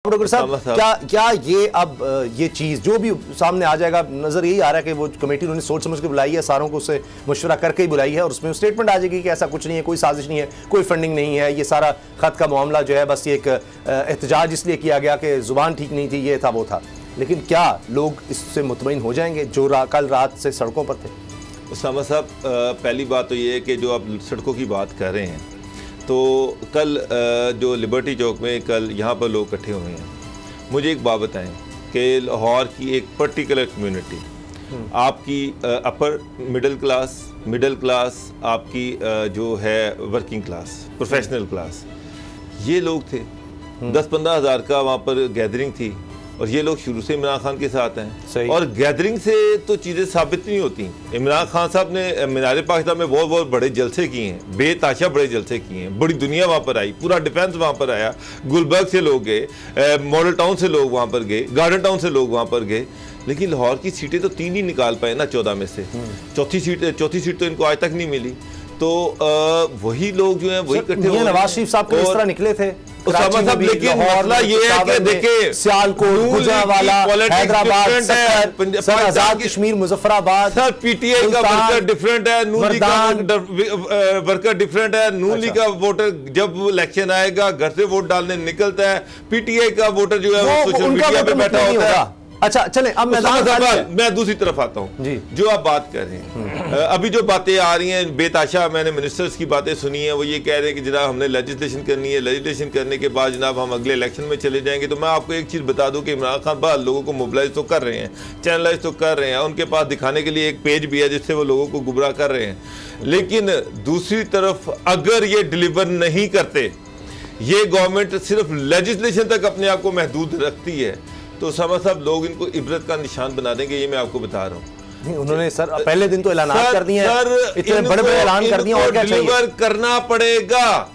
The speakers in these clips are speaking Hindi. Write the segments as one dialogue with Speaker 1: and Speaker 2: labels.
Speaker 1: साहब क्या ये अब ये चीज़ जो भी सामने आ जाएगा, नजर यही आ रहा है कि वो कमेटी उन्होंने सोच समझ के बुलाई है, सारों को उससे मशवरा करके ही बुलाई है और उसमें स्टेटमेंट आ जाएगी कि ऐसा कुछ नहीं है, कोई साजिश नहीं है, कोई फंडिंग नहीं है, ये सारा खत का मामला जो है बस ये एक एहतजाज इसलिए किया गया कि जुबान ठीक नहीं थी, ये था वो था। लेकिन क्या लोग इससे मुतमईन हो जाएंगे जो कल रात से सड़कों पर थे?
Speaker 2: उसामा साहब, पहली बात तो ये है कि जो आप सड़कों की बात कर रहे हैं, तो कल जो लिबर्टी चौक में कल यहाँ पर लोग इकट्ठे हुए हैं, मुझे एक बात बताएं कि लाहौर की एक पर्टिकुलर कम्युनिटी, आपकी अपर मिडिल क्लास, आपकी जो है वर्किंग क्लास, प्रोफेशनल क्लास, ये लोग थे। 10-15 हज़ार का वहाँ पर गैदरिंग थी और ये लोग शुरू से इमरान खान के साथ हैं। और गैदरिंग से तो चीज़ें साबित नहीं होती। इमरान खान साहब ने मीनार पाकिस्तान में बहुत बहुत बड़े जलसे किए हैं, बेताशा बड़े जलसे किए हैं, बड़ी दुनिया वहाँ पर आई, पूरा डिफेंस वहाँ पर आया, गुलबर्ग से लोग गए, मॉडल टाउन से लोग वहाँ पर गए, गार्डन टाउन से लोग वहाँ पर गए। लेकिन लाहौर की सीटें तो 3 ही निकाल पाए ना 14 में से। चौथी सीट तो इनको आज तक नहीं मिली। तो वही लोग जो हैं वही इकट्ठे हुए।
Speaker 1: नवाज शरीफ साहब इस तरह निकले थे,
Speaker 2: लेकिन मसला ये है कि देखिए
Speaker 1: सियालकोट, गुजरांवाला, हैदराबाद, आजाद कश्मीर, मुजफ्फराबाद,
Speaker 2: सर पीटीआई का वर्कर डिफरेंट है, नून लीग का वर्कर डिफरेंट है। नून लीग का वोटर जब इलेक्शन आएगा घर से वोट डालने निकलता है, पीटीआई का वोटर जो है वो सोशल मीडिया पे बैठा होता है।
Speaker 1: अच्छा चले अब
Speaker 2: मैं दूसरी तरफ आता हूं। जो आप बात कर रहे हैं, अभी जो बातें आ रही हैं बेताशा, मैंने मिनिस्टर्स की बातें सुनी है, वो ये कह रहे हैं कि जनाब हमने लेजिस्लेशन करनी है, लेजिस्लेशन करने के बाद जनाब हम अगले इलेक्शन में चले जाएंगे। तो मैं आपको एक चीज़ बता दूं कि इमरान खान बाद लोगों को मोबिलाइज तो कर रहे हैं, चैनलाइज तो कर रहे हैं, उनके पास दिखाने के लिए एक पेज भी है जिससे वो लोगों को गुमराह कर रहे हैं। लेकिन दूसरी तरफ अगर ये डिलीवर नहीं करते, ये गवर्नमेंट सिर्फ लेजिस्लेशन तक अपने आप को महदूद रखती है, तो साहब लोग इनको इबरत का निशान बना देंगे। ये मैं आपको बता रहा हूँ।
Speaker 1: उन्होंने सर पहले दिन तो ऐलान कर दिए हैं, इतने बड़े ऐलान कर दिए, और क्या चाहिए?
Speaker 2: डिलीवर करना पड़ेगा,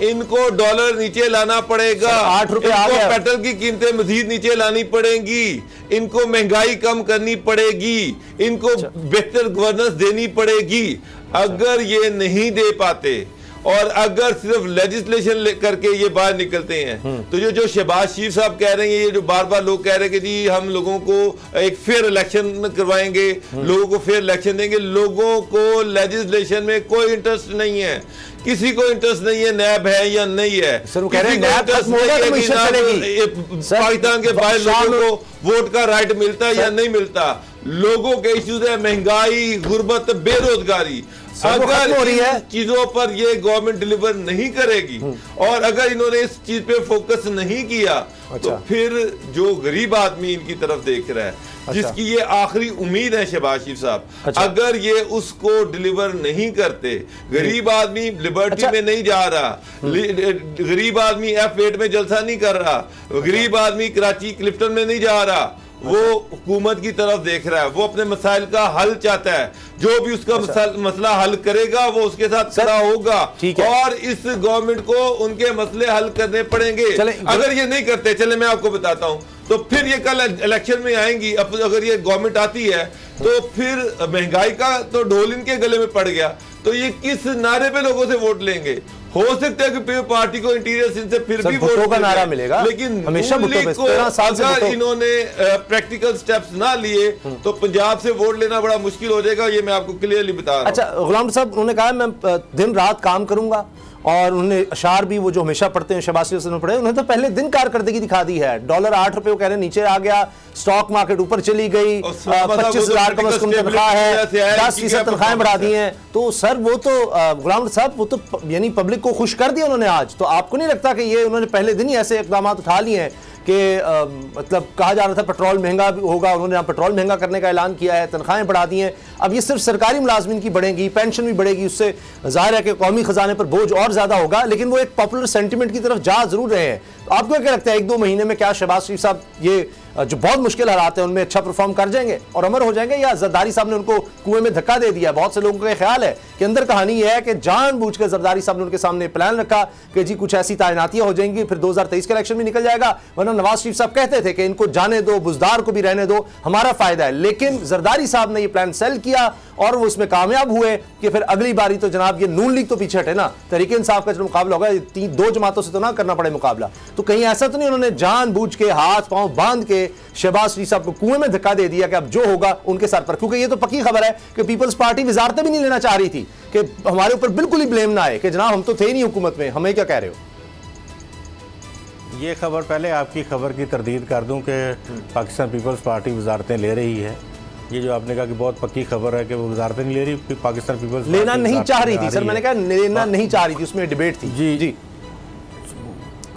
Speaker 2: इनको डॉलर नीचे लाना पड़ेगा,
Speaker 1: 8 रुपए आ गया,
Speaker 2: पेट्रोल की कीमतें मजीद नीचे लानी पड़ेंगी, इनको महंगाई कम करनी पड़ेगी, इनको बेहतर गवर्नेंस देनी पड़ेगी। अगर ये नहीं दे पाते और अगर सिर्फ लेजिस्लेशन करके ये बाहर निकलते हैं, तो जो शहबाज शरीफ साहब कह रहे हैं, ये जो बार बार लोग कह रहे हैं कि जी हम लोगों को एक फेयर इलेक्शन करवाएंगे, लोगों को फेयर इलेक्शन देंगे, लोगों को लेजिस्लेशन में कोई इंटरेस्ट नहीं है, किसी को इंटरेस्ट नहीं है नैब है या नहीं है, पाकिस्तान के बाहर लोगों को वोट का राइट मिलता है या नहीं मिलता। लोगों के इश्यूज है महंगाई, गुर्बत, बेरोजगारी। अगर हो रही है चीजों पर ये गवर्नमेंट डिलीवर नहीं करेगी और अगर इन्होंने इस चीज पे फोकस नहीं किया, तो फिर जो गरीब आदमी इनकी तरफ देख रहा है, जिसकी ये आखिरी उम्मीद है शहबाज शरीफ साहब, अगर ये उसको डिलीवर नहीं करते, गरीब आदमी लिबर्टी में नहीं जा रहा, गरीब आदमी F8 में जलसा नहीं कर रहा, गरीब आदमी कराची क्लिफ्टन में नहीं जा रहा, वो हुकूमत की तरफ देख रहा है, वो अपने मसाइल का हल चाहता है, जो भी उसका मसला हल करेगा वो उसके साथ खड़ा होगा और इस गवर्नमेंट को उनके मसले हल करने पड़ेंगे। अगर ये नहीं करते, चले मैं आपको बताता हूं, तो फिर ये कल इलेक्शन में आएंगी, अगर ये गवर्नमेंट आती है तो फिर महंगाई का तो ढोल इनके गले में पड़ गया, तो ये किस नारे पे लोगों से वोट लेंगे? हो सकता है कि पार्टी को इंटीरियर से फिर भी वोट
Speaker 1: का नारा मिलेगा,
Speaker 2: लेकिन हमेशा अगर इन्होंने प्रैक्टिकल स्टेप्स ना लिए तो पंजाब से वोट लेना बड़ा मुश्किल हो जाएगा। ये मैं आपको क्लियरली बता रहा हूं।
Speaker 1: अच्छा गुलाम साहब, उन्होंने कहा मैं दिन रात काम करूंगा और उन्होंने अशार भी वो जो हमेशा पढ़ते हैं शहबाज शरीफ से पढ़े, उन्होंने तो पहले दिन कारकर्दगी दिखा दी है। डॉलर 8 रुपए वो कह रहे नीचे आ गया, स्टॉक मार्केट ऊपर चली गई, 25,000 कम से कम तनख्वाह है, 10% तनख्वाहें बढ़ा दी हैं। तो सर वो तो गुलाम साहब वो तो यानी पब्लिक को खुश कर दिया उन्होंने आज। तो आपको नहीं लगता कि ये उन्होंने पहले दिन ही ऐसे इकदाम उठा लिए हैं कि मतलब कहा जा रहा था पेट्रोल महंगा होगा, उन्होंने यहाँ पेट्रोल महंगा करने का ऐलान किया है, तनख्वाहें बढ़ा दी हैं, अब ये सिर्फ सरकारी मुलाजमिन की बढ़ेगी, पेंशन भी बढ़ेगी, उससे जाहिर है कि कौमी खजाने पर बोझ और ज्यादा होगा। लेकिन वो एक पॉपुलर सेंटिमेंट की तरफ जा जरूर रहे हैं। तो आपको क्या लगता है 1-2 महीने में क्या शहबाज शरीफ साहब ये जो बहुत मुश्किल हालात है उनमें अच्छा परफॉर्म कर जाएंगे और अमर हो जाएंगे, या जरदारी साहब ने उनको कुएं में धक्का दे दिया? बहुत से लोगों का ख्याल है कि अंदर कहानी यह है कि जानबूझकर जरदारी साहब ने उनके सामने प्लान रखा कि जी कुछ ऐसी तैनातियां हो जाएंगी, फिर 2023 का इलेक्शन भी निकल जाएगा, वरना नवाज शरीफ साहब कहते थे कि इनको जाने दो, बुजदार को भी रहने दो, हमारा फायदा है। लेकिन जरदारी साहब ने ये प्लान सेल किया और वो उसमें कामयाब हुए कि फिर अगली बारी तो जनाब ये नून लीग तो पीछे हटे ना, तहरीक इंसाफ का जो मुकाबला होगा 2 जमातों से तो ना करना पड़े मुकाबला। तो कहीं ऐसा तो नहीं उन्होंने जानबूझ के हाथ पांव बांध के शहबाज शरीफ साहब को कुएं में धक्का दे दिया कि अब जो होगा उनके सर पर? क्योंकि ये तो पक्की खबर है कि पीपल्स पार्टी वजारतें भी नहीं लेना चाह रही थी कि हमारे ऊपर बिल्कुल ही ब्लेम ना आए कि जनाब हम तो थे नहीं हुकूमत में, हमें क्या कह रहे हो?
Speaker 3: ये खबर, पहले आपकी खबर की तरदीद कर दूं कि पाकिस्तान पीपल्स पार्टी वजारतें ले रही है। ये जो आपने कहा कि बहुत पक्की खबर है कि वो वजारतें नहीं ले रही, पाकिस्तान पीपल्स
Speaker 1: लेना नहीं चाह रही थी सर, मैंने कहा लेना नहीं चाह रही थी, उसमें डिबेट थी।
Speaker 3: जी जी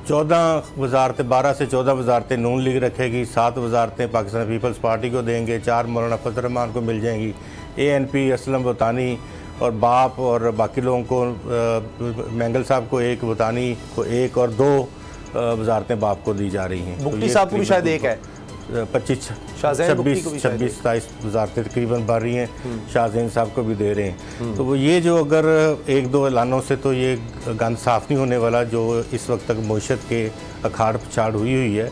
Speaker 3: 14 वजारतें, 12 से 14 वजारतें नून लीग रखेगी, 7 वजारतें पाकिस्तान पीपल्स पार्टी को देंगे, 4 मौलाना फजल रहमान को मिल जाएंगी, ANP असलम वतानी और बाप और बाकी लोगों को, मैंगल साहब को 1, वतानी को 1 और 2 वजारतें बाप को दी जा रही हैं।
Speaker 1: मुफ्ती साहब को भी शायद 1 है,
Speaker 3: 25, 26, 27 वजारतें तकरीबन बढ़ रही हैं, शाहजैन साहब को भी दे रहे हैं। तो वो ये जो अगर 1-2 ऐलानों से तो ये गंद साफ नहीं होने वाला जो इस वक्त तक मईशत के अखाड़ पछाड़ हुई है।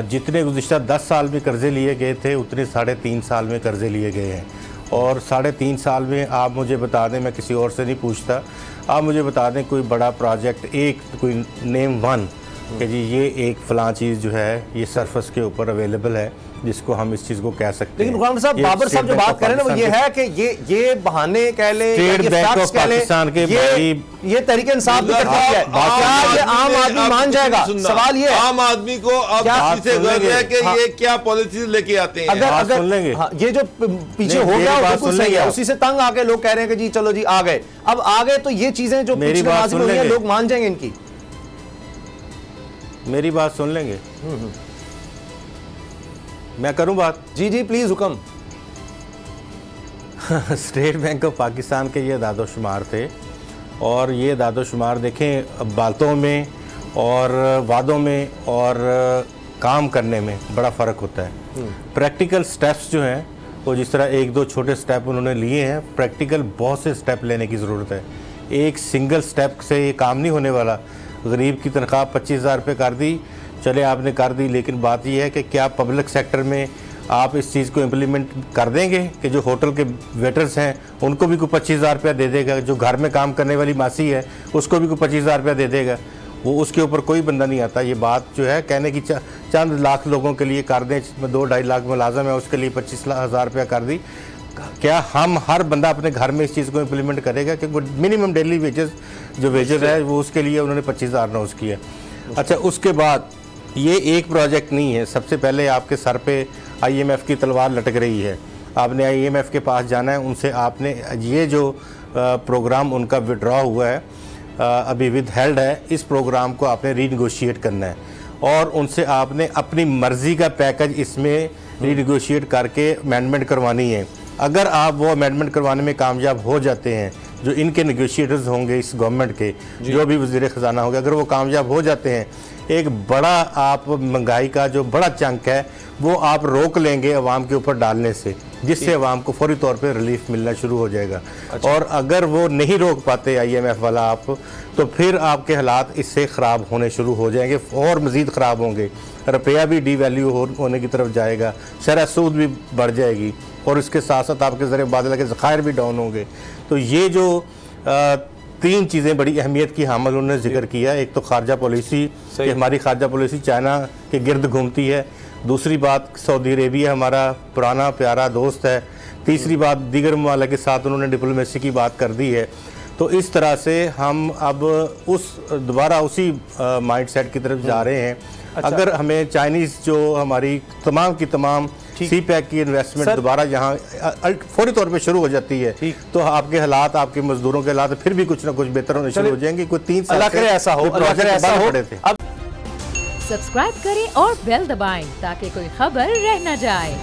Speaker 3: जितने गुज़िश्ता 10 साल में कर्ज़े लिए गए थे उतने 3.5 साल में कर्ज़े लिए गए हैं। और 3.5 साल में आप मुझे बता दें, मैं किसी और से नहीं पूछता, आप मुझे बता दें कोई बड़ा प्रोजेक्ट, एक कोई नेम 1 कि जी ये एक फ़लाँ चीज़ जो है ये सरफस के ऊपर अवेलेबल है जिसको हम इस चीज़ को कह सकते हैं।
Speaker 1: लेकिन गुलाम साहब, बाबर साहब जो बात कर रहे हैं ना वो ये है कि ये बहाने कह ले,
Speaker 3: स्टेट बैंक ऑफ पाकिस्तान के
Speaker 1: ये तहरीक इंसाफ भी करती है, क्या ये आम आदमी मान जाएगा? सवाल ये
Speaker 2: आम आदमी को अब किसी गर्व है कि ये क्या पॉलिसीज लेके आते हैं।
Speaker 1: अगर ये जो पीछे हो गया बिल्कुल सही है, उसी से तंग आके लोग कह रहे हैं कि जी चलो जी आ गए, अब आ गए तो ये चीजें जो पिछले नाज़िल हुई हैं लोग मान जाएंगे इनकी।
Speaker 3: मेरी बात सुन लेंगे? मैं करूं बात?
Speaker 1: जी जी प्लीज हुक्म।
Speaker 3: स्टेट बैंक ऑफ पाकिस्तान के ये दादोशुमार थे और ये दादोशुमार देखें बातों में और वादों में और काम करने में बड़ा फ़र्क होता है। प्रैक्टिकल स्टेप्स जो हैं वो जिस तरह 1-2 छोटे स्टेप उन्होंने लिए हैं, प्रैक्टिकल बहुत से स्टेप लेने की ज़रूरत है। एक सिंगल स्टेप से ये काम नहीं होने वाला। गरीब की तनख्वाह 25,000 रुपये कर दी, चले आपने कर दी, लेकिन बात यह है कि क्या पब्लिक सेक्टर में आप इस चीज़ को इम्प्लीमेंट कर देंगे कि जो होटल के वेटर्स हैं उनको भी कोई 25,000 रुपया दे देगा, जो घर में काम करने वाली मासी है उसको भी कोई 25,000 रुपया दे देगा? वो उसके ऊपर कोई बंदा नहीं आता। ये बात जो है कहने की चंद लाख लोगों के लिए कर दें, 2-2.5 लाख मुलाजम है उसके लिए 25,000 रुपया कर दी, क्या हम हर बंदा अपने घर में इस चीज़ को इम्प्लीमेंट करेगा कि मिनिमम डेली वेजेस जो वेजेस है वो उसके लिए उन्होंने 25,000 अनाउंस किया? अच्छा, उसके बाद ये एक प्रोजेक्ट नहीं है। सबसे पहले आपके सर पे IMF की तलवार लटक रही है, आपने IMF के पास जाना है, उनसे आपने ये जो प्रोग्राम उनका विड्रॉ हुआ है अभी विद हेल्ड है, इस प्रोग्राम को आपने रीनिगोशिएट करना है और उनसे आपने अपनी मर्ज़ी का पैकेज इसमें रीनिगोशिएट करके अमेंडमेंट करवानी है। अगर आप वो अमेंडमेंट करवाने में कामयाब हो जाते हैं, जो इनके नेगोशिएटर्स होंगे इस गवर्नमेंट के, जो भी वज़ीर ख़जाना होगा, अगर वो कामयाब हो जाते हैं, एक बड़ा आप महंगाई का जो बड़ा चंक है वो आप रोक लेंगे अवाम के ऊपर डालने से, जिससे अवाम को फौरी तौर पे रिलीफ मिलना शुरू हो जाएगा। अच्छा। और अगर वो नहीं रोक पाते IMF वाला आप, तो फिर आपके हालात इससे ख़राब होने शुरू हो जाएंगे और मज़ीद ख़राब होंगे। रुपया भी डीवैल्यू होने की तरफ जाएगा, शरह सूद भी बढ़ जाएगी और इसके साथ साथ आपके ज़रिए बादल के ज़खायर भी डाउन होंगे। तो ये जो 3 चीज़ें बड़ी अहमियत की हामिल उन्होंने जिक्र किया। एक तो खारजा पॉलिसी, कि हमारी खारजा पॉलिसी चाइना के गिर्द घूमती है। दूसरी बात, सऊदी अरेबिया हमारा पुराना प्यारा दोस्त है। तीसरी बात, दीगर ममालिक के साथ उन्होंने डिप्लोमेसी की बात कर दी है। तो इस तरह से हम अब दोबारा उसी माइंड सेट की तरफ जा रहे हैं। अच्छा। अगर हमें चाइनीज़ जो हमारी तमाम की तमाम CPEC की इन्वेस्टमेंट दोबारा यहाँ फौरी तौर पे शुरू हो जाती है, तो आपके हालात, आपके मजदूरों के हालात फिर भी कुछ ना कुछ बेहतर होने शुरू हो जाएंगे। कोई 3 साल
Speaker 1: ऐसा हो
Speaker 3: पड़े थे।
Speaker 4: सब्सक्राइब करें और बेल दबाएं ताकि कोई खबर रह न जाए।